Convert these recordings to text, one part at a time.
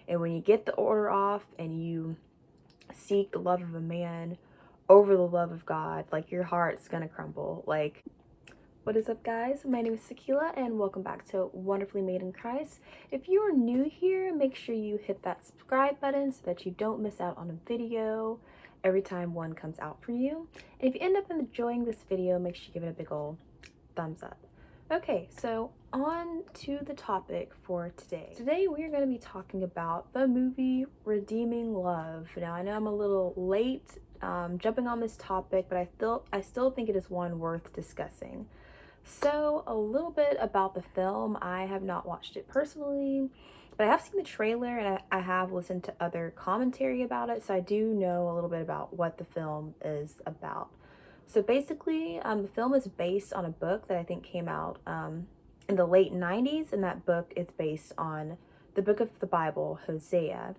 And when you get the order off and you seek the love of a man over the love of God, like your heart's gonna crumble. Like, what is up, guys? My name is Sakila, and welcome back to Wonderfully Made in Christ. If you are new here, make sure you hit that subscribe button so that you don't miss out on a video every time one comes out for you. And if you end up enjoying this video, make sure you give it a big ol' thumbs up. Okay, so on to the topic for today. Today we are going to be talking about the movie Redeeming Love. Now I know I'm a little late jumping on this topic, but I still think it is one worth discussing. So a little bit about the film. I have not watched it personally, but I have seen the trailer and I have listened to other commentary about it, so I do know a little bit about what the film is about. So basically, the film is based on a book that I think came out in the late 90s, and that book is based on the book of the Bible, Hosea.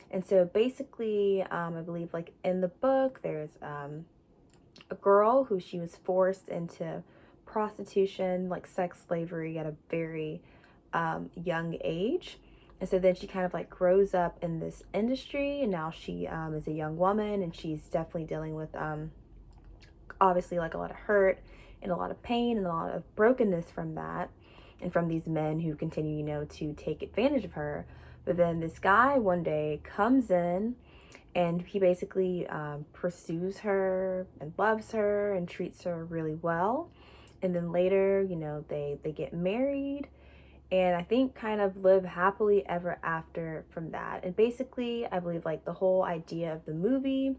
And so basically, I believe like in the book, there's a girl who she was forced into prostitution, like sex slavery at a very young age. And so then she kind of like grows up in this industry, and now she is a young woman, and she's definitely dealing with obviously like a lot of hurt and a lot of pain and a lot of brokenness from that, and from these men who continue, to take advantage of her. But then this guy one day comes in, and he basically pursues her and loves her and treats her really well. And then later, they get married, and I think kind of live happily ever after from that. And basically, I believe like the whole idea of the movie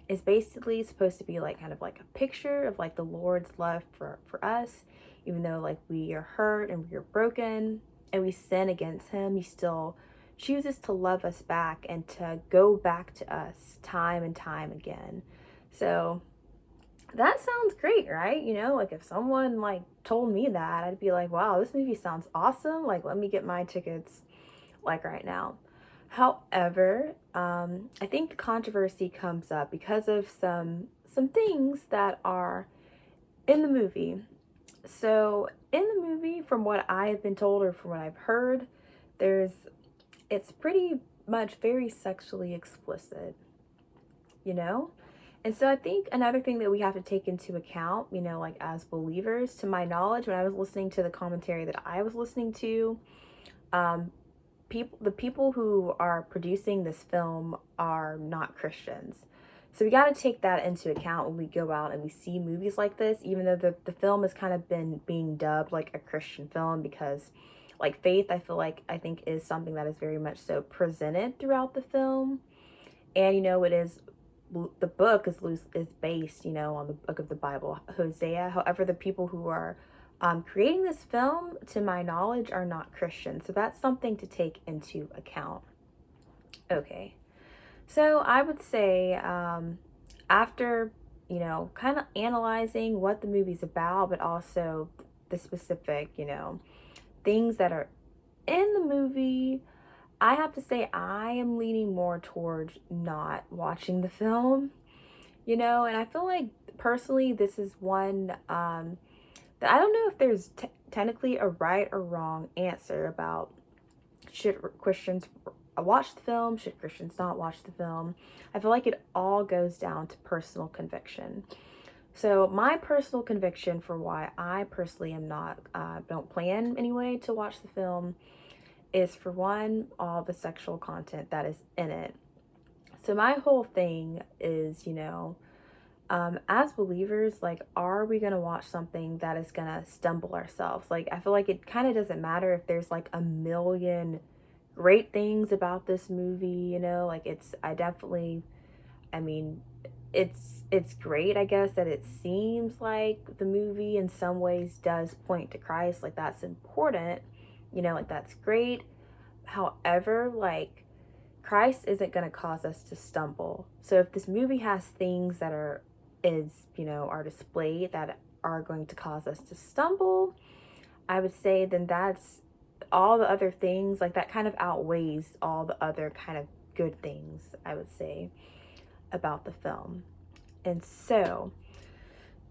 is basically supposed to be like kind of like a picture of like the Lord's love for us. Even though like we are hurt and we are broken and we sin against him, he still chooses to love us back and to go back to us time and time again. So that sounds great, right? Like if someone like told me that, I'd be like, wow, this movie sounds awesome. Like, let me get my tickets like right now. However, I think the controversy comes up because of some things that are in the movie. So in the movie, from what I have been told or from what I've heard, it's pretty much very sexually explicit, you know? And so I think another thing that we have to take into account, like as believers, to my knowledge, when I was listening to the commentary that I was listening to, the people who are producing this film are not Christians. So we got to take that into account when we go out and we see movies like this, even though the film has kind of been being dubbed like a Christian film, because like faith, I think is something that is very much so presented throughout the film. And it is, the book is based, on the book of the Bible, Hosea. However, the people who are creating this film, to my knowledge, are not Christian. So that's something to take into account. Okay. So I would say after, kind of analyzing what the movie's about, but also the specific, things that are in the movie, I have to say I am leaning more towards not watching the film, and I feel like personally this is one that I don't know if there's technically a right or wrong answer about should Christians watch the film, should Christians not watch the film. I feel like it all goes down to personal conviction. So my personal conviction for why I personally am not, don't plan anyway to watch the film is, for one, all the sexual content that is in it. So my whole thing is, as believers, like, are we going to watch something that is going to stumble ourselves? Like, I feel like it kind of doesn't matter if there's like a million great things about this movie, like I mean, it's great, I guess, that it seems like the movie in some ways does point to Christ. Like, that's important, like that's great. However, like, Christ isn't going to cause us to stumble. So if this movie has things that are displayed that are going to cause us to stumble, I would say then that's all the other things, like that kind of outweighs all the other kind of good things, I would say, about the film. And so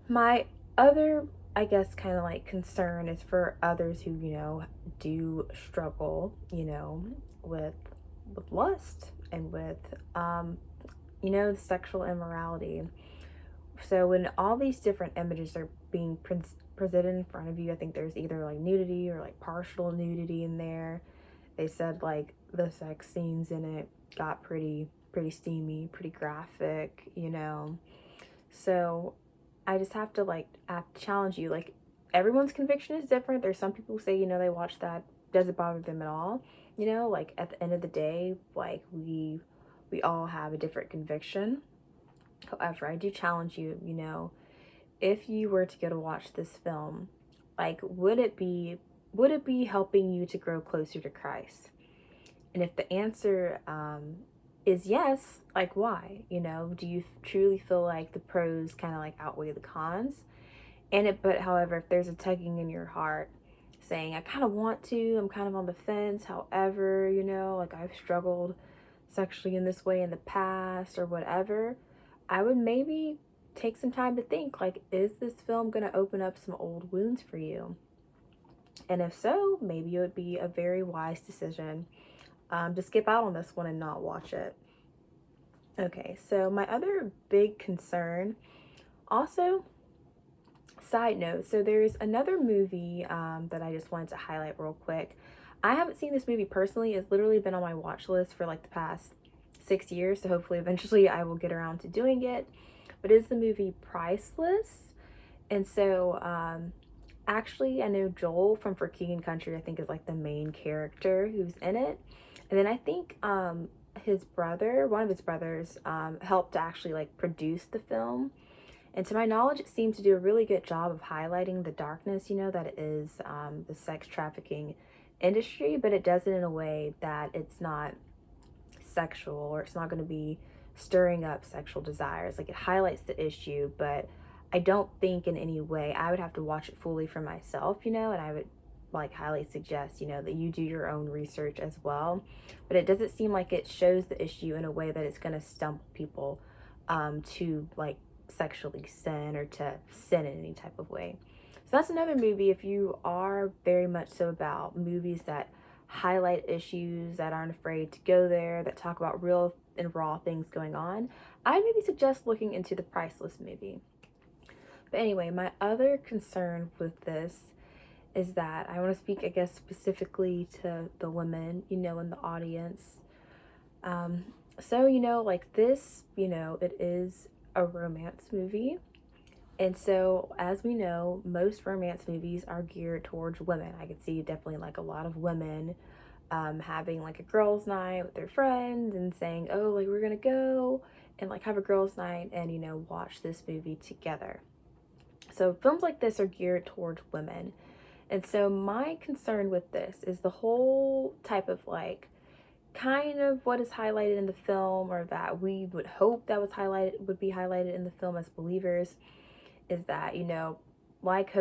my other, I guess, kind of like concern is for others who, do struggle, with with lust and with sexual immorality. So when all these different images are being presented in front of you, I think there's either like nudity or like partial nudity in there. They said like the sex scenes in it got pretty steamy, pretty graphic. So I just have to challenge you. Like, everyone's conviction is different. There's some people who say, they watch that, doesn't bother them at all. Like at the end of the day, like we all have a different conviction. However, I do challenge you, if you were to go to watch this film, like would it be helping you to grow closer to Christ? And if the answer is yes, like why? Do you truly feel like the pros kind of like outweigh the cons? But however, if there's a tugging in your heart saying, I kind of want to, I'm kind of on the fence, however, like I've struggled sexually in this way in the past or whatever, I would maybe take some time to think, like, is this film going to open up some old wounds for you? And if so, maybe it would be a very wise decision to skip out on this one and not watch it. Okay, so my other big concern, also, side note, so there's another movie that I just wanted to highlight real quick. I haven't seen this movie personally. It's literally been on my watch list for like the past 6 years, so hopefully eventually I will get around to doing it. But it's the movie Priceless. And so actually, I know Joel from For King and Country, I think, is like the main character who's in it. And then I think his brother, one of his brothers, helped to actually like produce the film. And to my knowledge, it seems to do a really good job of highlighting the darkness, that it is the sex trafficking industry, but it does it in a way that it's not sexual, or it's not going to be stirring up sexual desires. Like, it highlights the issue, but I don't think in any way, I would have to watch it fully for myself, and I would like highly suggest, that you do your own research as well. But it doesn't seem like it shows the issue in a way that it's going to stump people to like sexually sin or to sin in any type of way. So that's another movie if you are very much so about movies that highlight issues, that aren't afraid to go there, that talk about real and raw things going on. I maybe suggest looking into the Priceless movie. But anyway, my other concern with this is that I want to speak, I guess, specifically to the women, in the audience. So, like this, it is a romance movie. And so, as we know, most romance movies are geared towards women. I could see definitely like a lot of women having like a girls' night with their friends and saying, oh, like we're gonna go and like have a girls' night and, watch this movie together. So, films like this are geared towards women. And so, my concern with this is the whole type of like kind of what is highlighted in the film, or that we would hope that would be highlighted in the film as believers, is that, like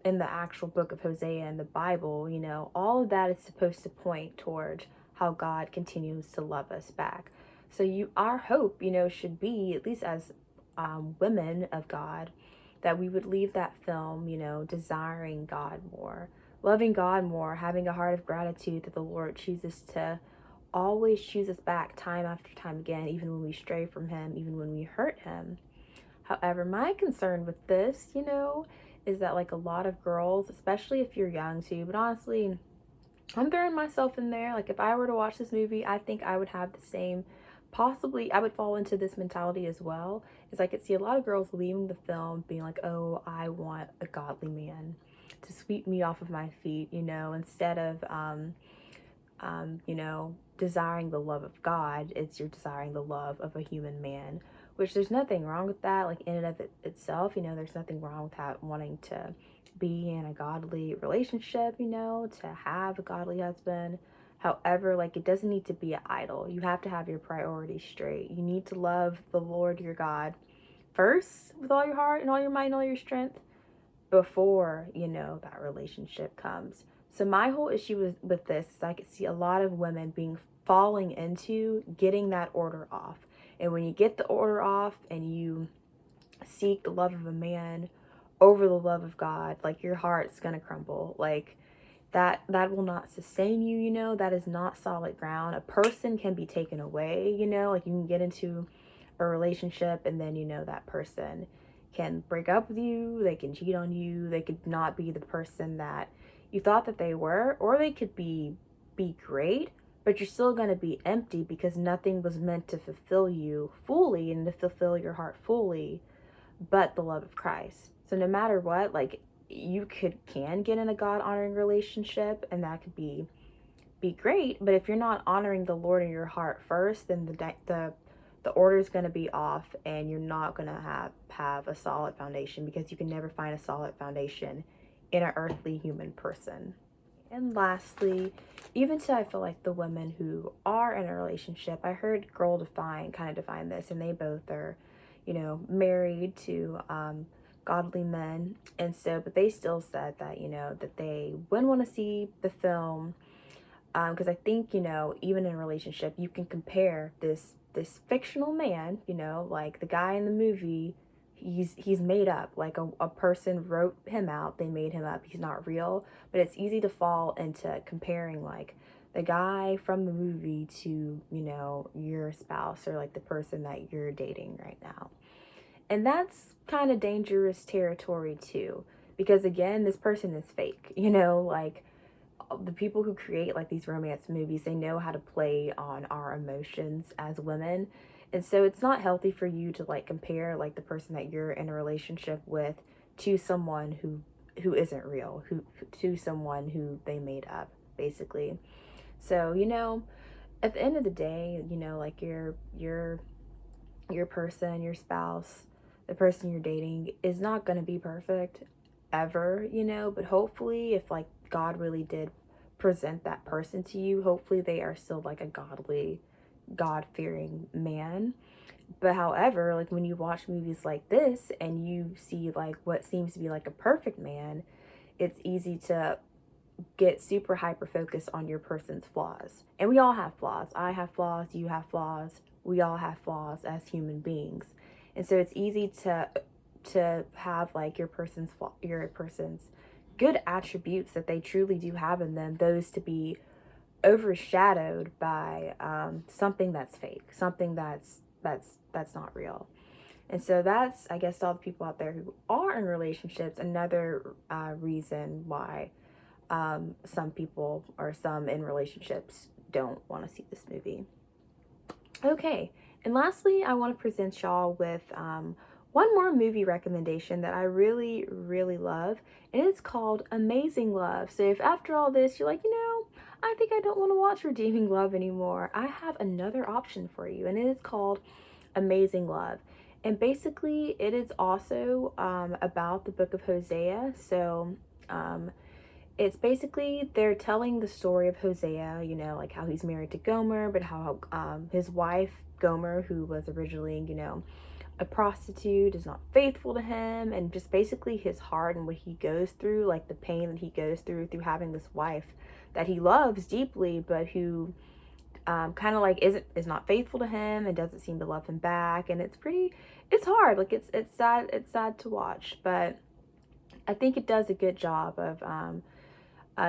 in the actual book of Hosea in the Bible, all of that is supposed to point toward how God continues to love us back. So our hope, should be, at least as women of God, that we would leave that film, desiring God more, loving God more, having a heart of gratitude that the Lord chooses to always choose us back time after time again, even when we stray from Him, even when we hurt Him. However, my concern with this, is that like a lot of girls, especially if you're young too, but honestly, I'm throwing myself in there. Like, if I were to watch this movie, I think I would have the same, possibly, I would fall into this mentality as well. Is I could see a lot of girls leaving the film being like, oh, I want a godly man to sweep me off of my feet, instead of, desiring the love of God, you're desiring the love of a human man, which there's nothing wrong with that, like in and of itself, there's nothing wrong with that, wanting to be in a godly relationship, to have a godly husband. However, like, it doesn't need to be an idol. You have to have your priorities straight. You need to love the Lord your God first with all your heart and all your mind and all your strength before, that relationship comes. So my whole issue with this is I could see a lot of women falling into getting that order off. And when you get the order off and you seek the love of a man over the love of God, like, your heart's gonna crumble. Like, that will not sustain you, you know. That is not solid ground. A person can be taken away, you know, like you can get into a relationship and then, you know, that person can break up with you, they can cheat on you, they could not be the person that you thought that they were, or they could be great, but you're still going to be empty because nothing was meant to fulfill you fully and to fulfill your heart fully but the love of Christ. So no matter what, like you can get in a God honoring relationship and that could be great, but if you're not honoring the Lord in your heart first, then the order is going to be off and you're not going to have a solid foundation, because you can never find a solid foundation in an earthly human person. And lastly, even to, I feel like the women who are in a relationship, I heard Girl Define kind of define this, and they both are, you know, married to godly men. And so, but they still said that, you know, that they wouldn't want to see the film, because I think, you know, even in a relationship, you can compare this fictional man, you know, like the guy in the movie, he's made up, like a person wrote him out, they made him up, he's not real. But it's easy to fall into comparing like the guy from the movie to, you know, your spouse or like the person that you're dating right now. And that's kind of dangerous territory too, because again, this person is fake, you know, like the people who create like these romance movies, they know how to play on our emotions as women. And so it's not healthy for you to like compare like the person that you're in a relationship with to someone who isn't real, who to someone who they made up, basically. So, you know, at the end of the day, you know, like your person, your spouse, the person you're dating is not going to be perfect ever, you know, but hopefully if like God really did present that person to you, hopefully they are still like a godly, God-fearing man. But however, like when you watch movies like this and you see like what seems to be like a perfect man, it's easy to get super hyper focused on your person's flaws. And we all have flaws. I have flaws, you have flaws, we all have flaws as human beings. And so it's easy to have like your person's good attributes that they truly do have in them, those to be overshadowed by something that's fake, something that's not real. And so that's, I guess, to all the people out there who are in relationships, another reason why some people or some in relationships don't want to see this movie. Okay, and lastly, I want to present y'all with one more movie recommendation that I really, really love, and it's called Amazing Love. So if after all this you're like, you know, I think I don't want to watch Redeeming Love anymore, I have another option for you, and it is called Amazing Love. And basically, it is also about the book of Hosea. So, it's basically they're telling the story of Hosea, you know, like how he's married to Gomer, but how his wife Gomer, who was originally, you know, a prostitute, is not faithful to him, and just basically his heart and what he goes through, like the pain that he goes through having this wife that he loves deeply, but who kind of like is not faithful to him and doesn't seem to love him back. And it's hard, like it's sad to watch, but I think it does a good job of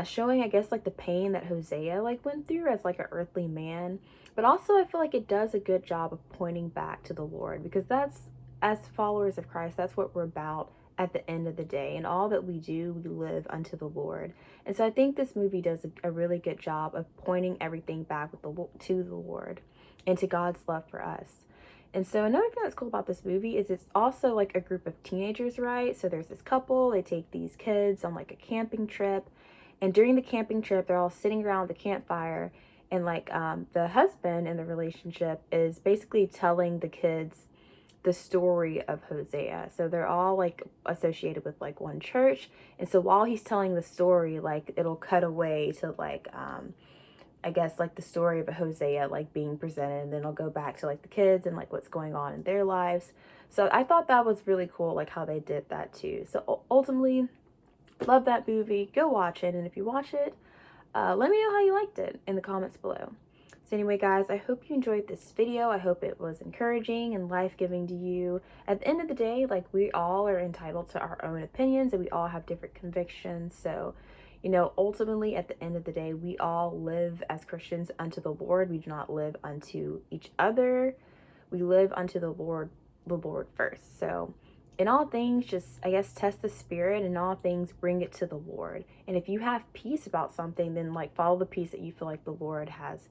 showing, I guess, like the pain that Hosea like went through as like an earthly man. But also I feel like it does a good job of pointing back to the Lord, because that's, as followers of Christ, that's what we're about at the end of the day. And all that we do, we live unto the Lord. And so I think this movie does a really good job of pointing everything back with to the Lord and to God's love for us. And so another thing that's cool about this movie is it's also like a group of teenagers, right? So there's this couple, they take these kids on like a camping trip, and during the camping trip, they're all sitting around the campfire, and like the husband in the relationship is basically telling the kids the story of Hosea. So they're all like associated with like one church. And so while he's telling the story, like it'll cut away to like I guess like the story of Hosea like being presented, and then it'll go back to like the kids and like what's going on in their lives. So I thought that was really cool, like how they did that too. So ultimately, love that movie. Go watch it, and if you watch it, let me know how you liked it in the comments below. So anyway, guys, I hope you enjoyed this video. I hope it was encouraging and life-giving to you. At the end of the day, like, we all are entitled to our own opinions, and we all have different convictions. So, You know, ultimately, at the end of the day, we all live as Christians unto the Lord. We do not live unto each other. We live unto the Lord first. So, in all things, just, I guess, test the spirit. In all things, bring it to the Lord. And if you have peace about something, then like follow the peace that you feel like the Lord has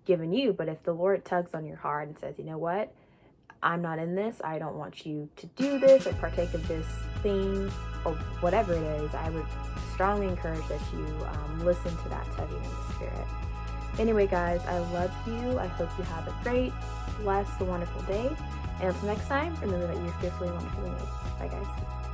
given you. But if the Lord tugs on your heart and says, you know what, I'm not in this, I don't want you to do this or partake of this thing or whatever it is, I would strongly encourage that you listen to that tugging in the spirit. Anyway, guys, I love you. I hope you have a great, blessed, wonderful day. And until next time, remember that you're fearfully and wonderfully made. Bye, guys.